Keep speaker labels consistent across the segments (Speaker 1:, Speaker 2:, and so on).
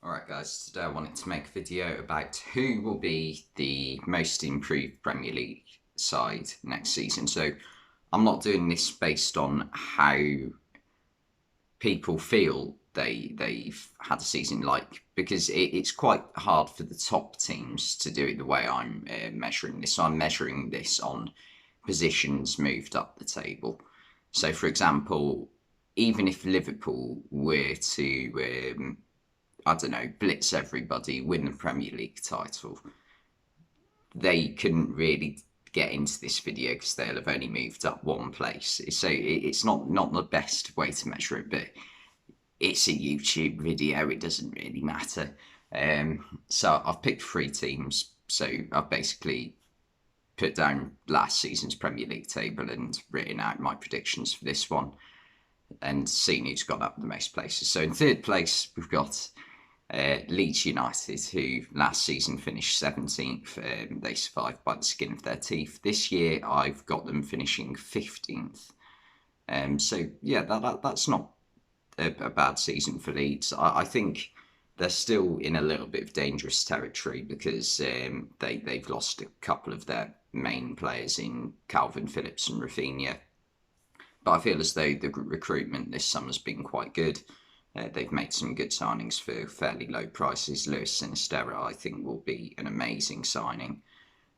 Speaker 1: Alright guys, today I wanted to make a video about who will be the most improved Premier League side next season. So I'm not doing this based on how people feel they've had a season like, because it's quite hard for the top teams to do it the way I'm measuring this. So I'm measuring this on positions moved up the table. So for example, even if Liverpool were to I don't know, blitz everybody, win the Premier League title, they couldn't really get into this video because they'll have only moved up one place. So it's not the best way to measure it, but it's a YouTube video. It doesn't really matter. So I've picked three teams. So I've basically put down last season's Premier League table and written out my predictions for this one and seen who's got up the most places. So in third place, we've got Leeds United, who last season finished 17th. They survived by the skin of their teeth. This year, I've got them finishing 15th. So yeah, that's not a bad season for Leeds. I think they're still in a little bit of dangerous territory because they've lost a couple of their main players in Calvin Phillips and Rafinha. But I feel as though the recruitment this summer's been quite good. They've made some good signings for fairly low prices. Luis Sinisterra, I think, will be an amazing signing.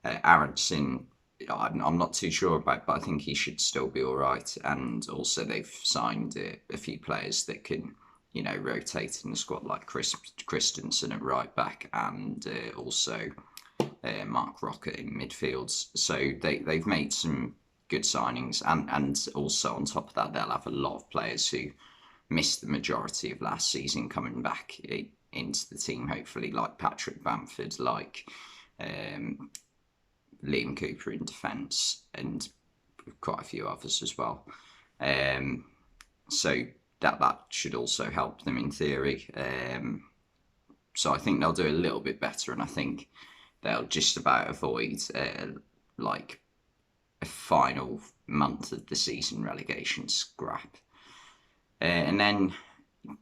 Speaker 1: Aronson, I'm not too sure about, but I think he should still be all right. And also, they've signed a few players that can, rotate in the squad, like Christensen at right back, and also Mark Rocket in midfields. So they've made some good signings, and also on top of that, they'll have a lot of players who missed the majority of last season coming back into the team, hopefully, like Patrick Bamford, like Liam Cooper in defence, and quite a few others as well. So that should also help them in theory. So I think they'll do a little bit better, and I think they'll just about avoid like a final month of the season relegation scrap. And then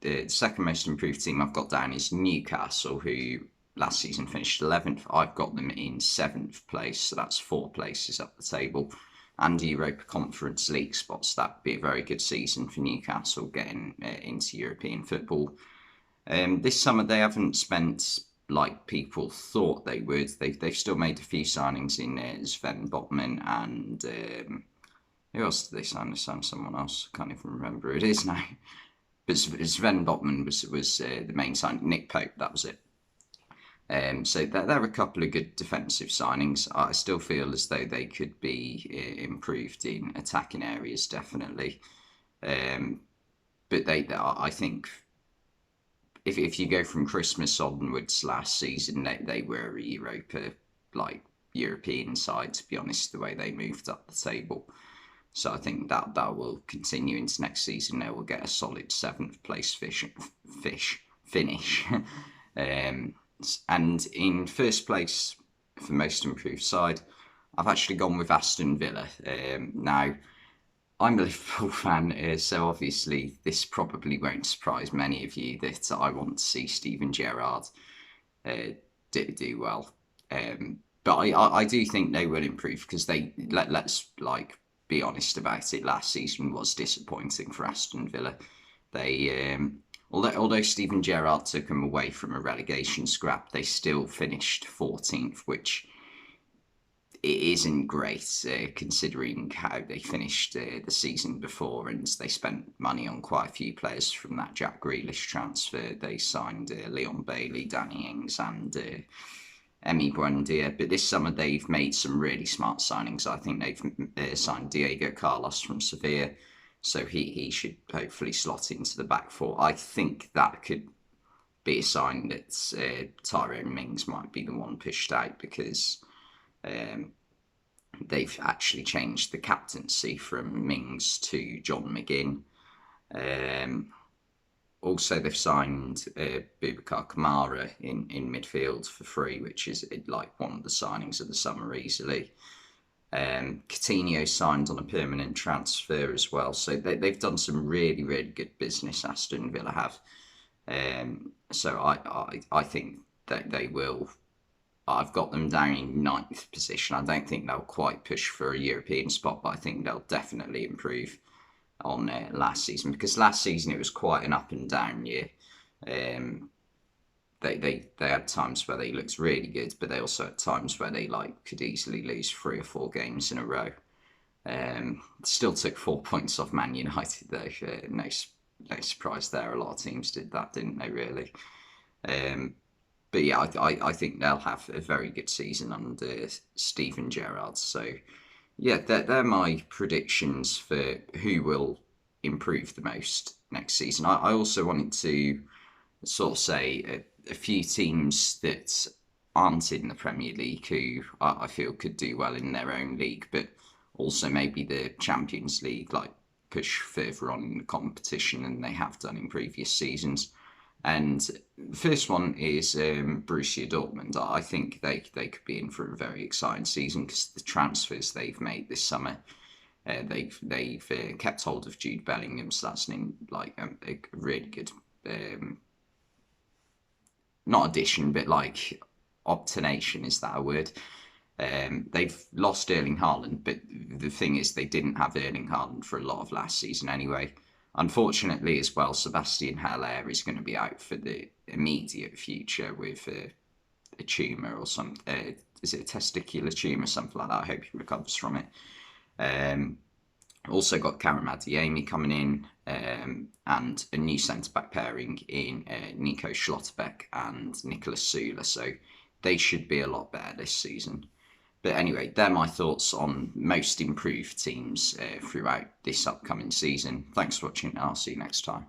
Speaker 1: the second most improved team I've got down is Newcastle, who last season finished 11th. I've got them in 7th place, so that's 4 places up the table. And Europa Conference League spots. That'd be a very good season for Newcastle getting into European football. This summer they haven't spent like people thought they would. They've still made a few signings in Sven Botman and who else did they sign? They signed someone else. I can't even remember who it is now. But Sven Botman was the main signing. Nick Pope, that was it. So there are a couple of good defensive signings. I still feel as though they could be improved in attacking areas, definitely. But I think, if you go from Christmas onwards last season, they were a European side, to be honest, the way they moved up the table. So I think that will continue into next season. They will get a solid 7th place finish. And in first place for most improved side, I've actually gone with Aston Villa. Now, I'm a Liverpool fan, so obviously this probably won't surprise many of you that I want to see Steven Gerrard do well. But I do think they will improve because let's be honest about it. Last season was disappointing for Aston Villa. They although Steven Gerrard took them away from a relegation scrap, they still finished 14th, which it isn't great considering how they finished the season before, and they spent money on quite a few players from that Jack Grealish transfer. They signed Leon Bailey, Danny Ings, and Emi Buendia. But this summer they've made some really smart signings. I think they've signed Diego Carlos from Sevilla, so he should hopefully slot into the back four. I think that could be a sign that Tyrone Mings might be the one pushed out because they've actually changed the captaincy from Mings to John McGinn. Also, they've signed Boubacar Kamara in midfield for free, which is like one of the signings of the summer easily. Coutinho signed on a permanent transfer as well. So they've done some really, really good business, Aston Villa have. So I think that they will. I've got them down in ninth position. I don't think they'll quite push for a European spot, but I think they'll definitely improve on last season, because last season it was quite an up and down year. Um, they had times where they looked really good, but they also had times where they could easily lose 3 or 4 games in a row. Still took 4 points off Man United though. No surprise there. A lot of teams did that, didn't they? Really. Um, but yeah, I think they'll have a very good season under Steven Gerrard. So yeah, they're my predictions for who will improve the most next season. I also wanted to sort of say a few teams that aren't in the Premier League who I feel could do well in their own league, but also maybe the Champions League, like push further on in the competition than they have done in previous seasons. And the first one is Borussia Dortmund. I think they could be in for a very exciting season because the transfers they've made this summer. They've kept hold of Jude Bellingham, so that's a really good, not addition, but obtination, is that a word? They've lost Erling Haaland, but the thing is, they didn't have Erling Haaland for a lot of last season anyway. Unfortunately, as well, Sebastian Haller is going to be out for the immediate future with a tumour or something. Is it a testicular tumour, something like that? I hope he recovers from it. Also got Karim Adeyemi coming in, and a new centre-back pairing in Nico Schlotterbeck and Nicolas Sula. So they should be a lot better this season. But anyway, they're my thoughts on most improved teams throughout this upcoming season. Thanks for watching, and I'll see you next time.